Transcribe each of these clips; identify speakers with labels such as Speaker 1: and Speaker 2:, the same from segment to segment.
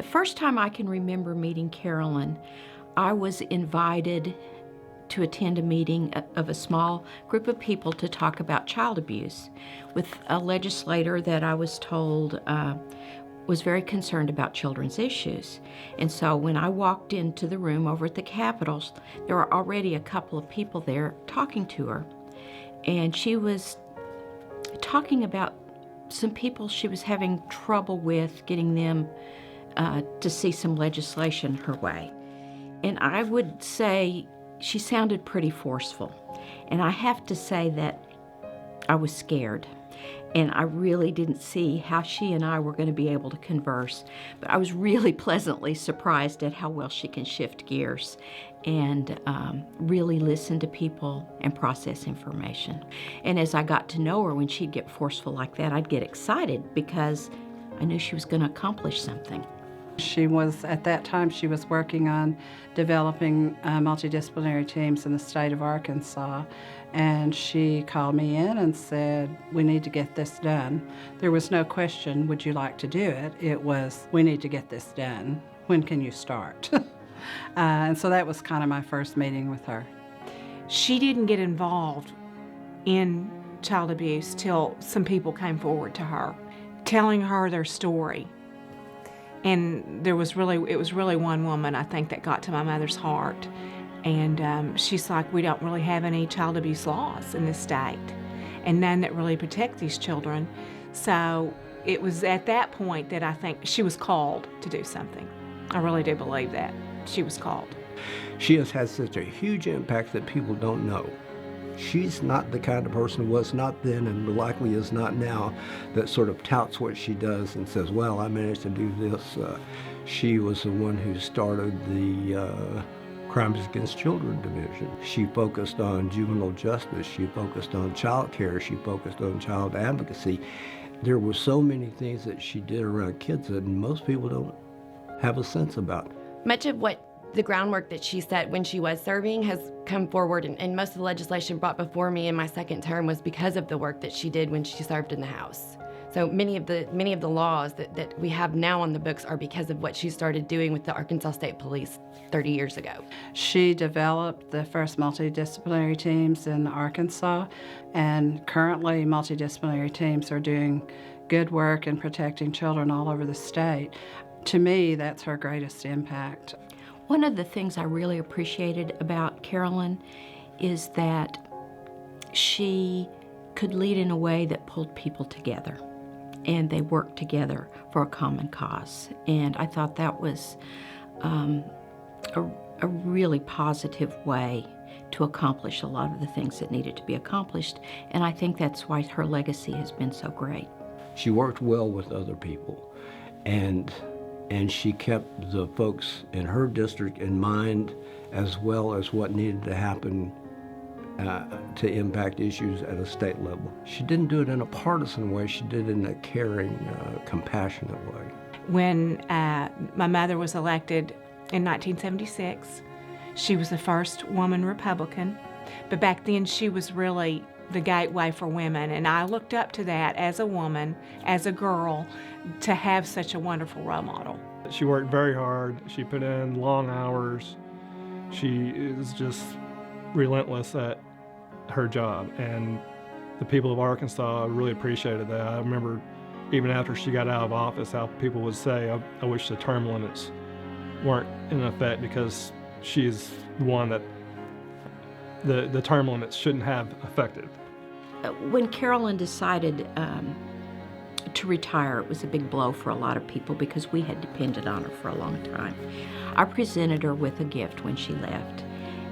Speaker 1: The first time I can remember meeting Carolyn, I was invited to attend a meeting of a small group of people to talk about child abuse with a legislator that I was told was very concerned about children's issues. And so when I walked into the room over at the Capitol, there were already a couple of people there talking to her. And she was talking about some people she was having trouble with getting them to see some legislation her way. And I would say she sounded pretty forceful. And I have to say that I was scared. And I really didn't see how she and I were going to be able to converse. But I was really pleasantly surprised at how well she can shift gears and really listen to people and process information. And as I got to know her, when she'd get forceful like that, I'd get excited because I knew she was going to accomplish something.
Speaker 2: She was, at that time, she was working on developing multidisciplinary teams in the state of Arkansas. And she called me in and said, we need to get this done. There was no question, would you like to do it? It was, we need to get this done. When can you start? And so that was kind of my first meeting with her.
Speaker 3: She didn't get involved in child abuse till some people came forward to her, telling her their story. And it was really one woman, I think, that got to my mother's heart. And she's like, we don't really have any child abuse laws in this state, and none that really protect these children. So it was at that point that I think she was called to do something. I really do believe that. She was called.
Speaker 4: She has had such a huge impact that people don't know. She's not the kind of person, was not then and likely is not now, that sort of touts what she does and says, well, I managed to do this. She was the one who started the Crimes Against Children Division. She focused on juvenile justice. She focused on child care. She focused on child advocacy. There were so many things that she did around kids that most people don't have a sense about.
Speaker 5: Much of what the groundwork that she set when she was serving has come forward, and most of the legislation brought before me in my second term was because of the work that she did when she served in the House. So many of the laws that we have now on the books are because of what she started doing with the Arkansas State Police 30 years ago.
Speaker 2: She developed the first multidisciplinary teams in Arkansas, and currently multidisciplinary teams are doing good work in protecting children all over the state. To me, that's her greatest impact.
Speaker 1: One of the things I really appreciated about Carolyn is that she could lead in a way that pulled people together, and they worked together for a common cause. And I thought that was a really positive way to accomplish a lot of the things that needed to be accomplished, and I think that's why her legacy has been so great.
Speaker 4: She worked well with other people, and she kept the folks in her district in mind, as well as what needed to happen to impact issues at a state level. She didn't do it in a partisan way. She did it in a caring, compassionate way.
Speaker 3: When my mother was elected in 1976, she was the first woman Republican, but back then she was really the gateway for women, and I looked up to that as a woman, as a girl, to have such a wonderful role model.
Speaker 6: She worked very hard. She put in long hours. She is just relentless at her job, and the people of Arkansas really appreciated that. I remember even after she got out of office how people would say, I wish the term limits weren't in effect, because she is the one that the term limits shouldn't have affected.
Speaker 1: When Carolyn decided to retire, it was a big blow for a lot of people because we had depended on her for a long time. I presented her with a gift when she left,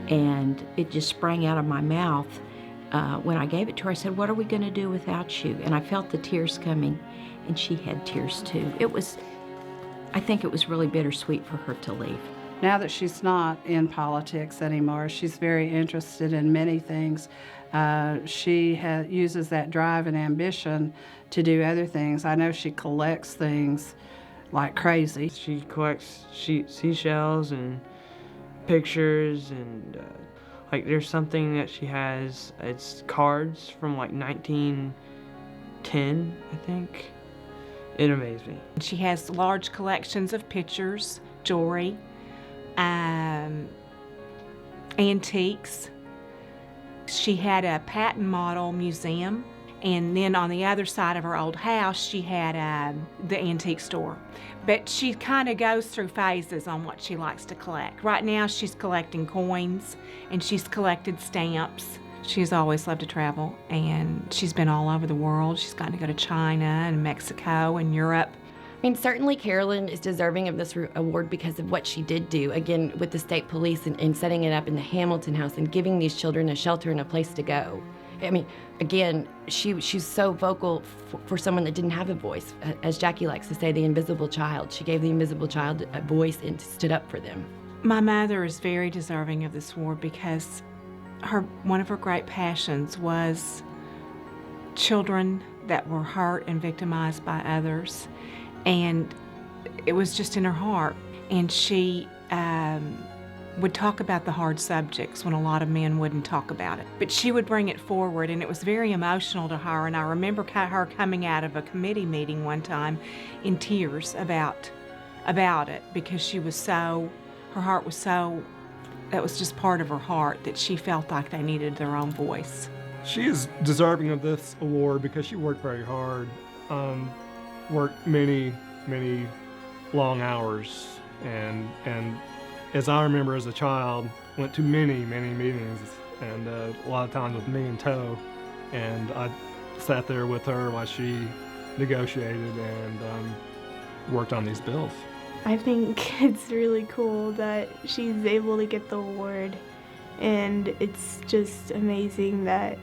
Speaker 1: and it just sprang out of my mouth when I gave it to her. I said, what are we going to do without you? And I felt the tears coming, and she had tears too. I think it was really bittersweet for her to leave.
Speaker 2: Now that she's not in politics anymore, she's very interested in many things. She uses that drive and ambition to do other things. I know she collects things like crazy.
Speaker 7: She collects seashells and pictures, and like there's something that she has, it's cards from like 1910, I think. It amazed me.
Speaker 3: She has large collections of pictures, jewelry, antiques. She had a patent model museum, and then on the other side of her old house, she had the antique store. But she kind of goes through phases on what she likes to collect. Right now, she's collecting coins, and she's collected stamps. She's always loved to travel, and she's been all over the world. She's gotten to go to China and Mexico and Europe.
Speaker 5: I mean, certainly Carolyn is deserving of this award because of what she did do, again, with the state police and setting it up in the Hamilton House and giving these children a shelter and a place to go. I mean, again, she's so vocal for someone that didn't have a voice. As Jackie likes to say, the invisible child. She gave the invisible child a voice and stood up for them.
Speaker 3: My mother is very deserving of this award because one of her great passions was children that were hurt and victimized by others. And it was just in her heart. And she would talk about the hard subjects when a lot of men wouldn't talk about it. But she would bring it forward, and it was very emotional to her. And I remember her coming out of a committee meeting one time in tears about it, because she was so, her heart was so, that was just part of her heart, that she felt like they needed their own voice.
Speaker 6: She is deserving of this award because she worked very hard, worked many long hours, and as I remember as a child, went to many meetings, and a lot of times with me in tow, and I sat there with her while she negotiated and worked on these bills.
Speaker 8: I think it's really cool that she's able to get the award, and it's just amazing that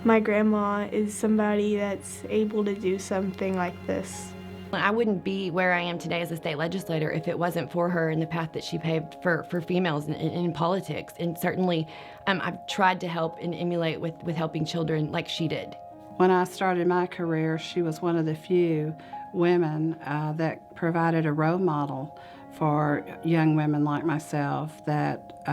Speaker 8: my grandma is somebody that's able to do something like this.
Speaker 5: I wouldn't be where I am today as a state legislator if it wasn't for her and the path that she paved for females in politics. And certainly I've tried to help and emulate with helping children like she did.
Speaker 2: When I started my career, she was one of the few women that provided a role model for young women like myself that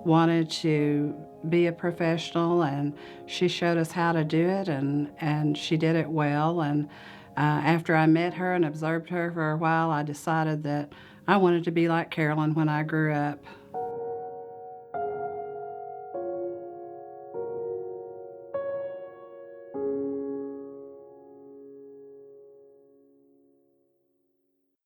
Speaker 2: wanted to be a professional, and she showed us how to do it, and she did it well. And after I met her and observed her for a while, I decided that I wanted to be like Carolyn when I grew up.